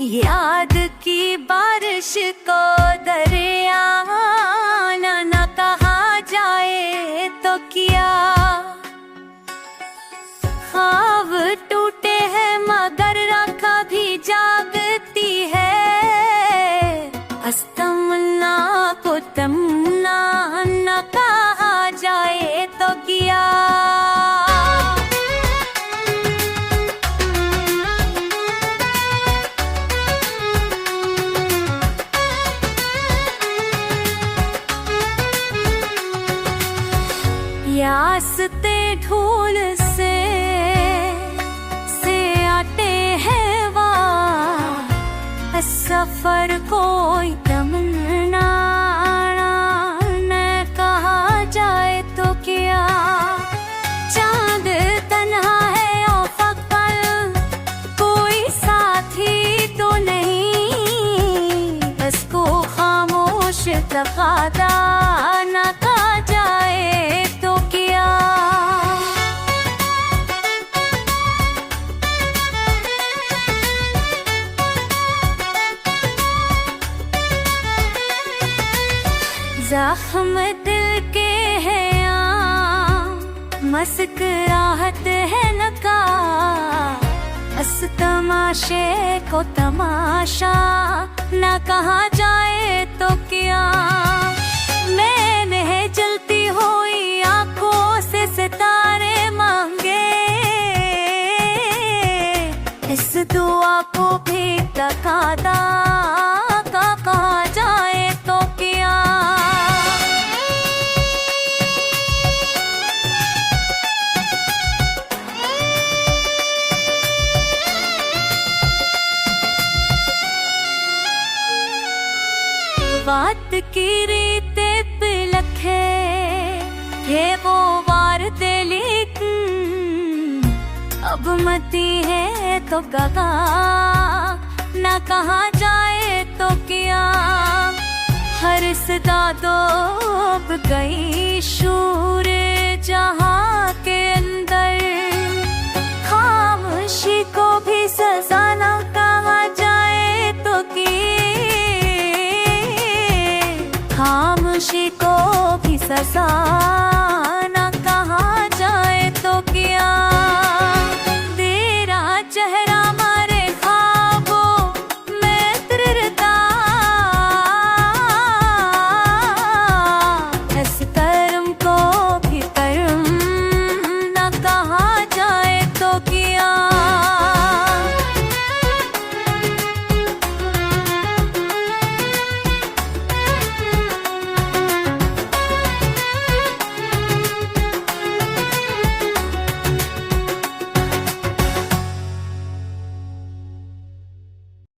याद की बारिश को दरिया न कहा जाए तो क्या। ख्वाब टूटे हैं मगर राखा भी जागती है। तमन्ना को तमन्ना न कहा जाए तो क्या। यासते ढोल से आते हैं वाह। सफर कोई तमन्ना न कहा जाए तो क्या। चांद तन्हा है और फकल कोई साथी तो नहीं। बस को खामोश तकादा न कहा जाए तो क्या। ज़ख्म दिल के हैं मस्कुराहट है नकाब। बस तमाशे को तमाशा न कहा जाए तो क्या। मैंने जलती हुई आंखों से सितारे मांगे। इस दुआ को भी तकादा कहा जाए तो क्या। बात की रीते पे लखे थे वो वार दिलिक। अब मती है तो कहा न कहा जाए तो क्या। हर सदा डूब गई शूर जहां के अंदर।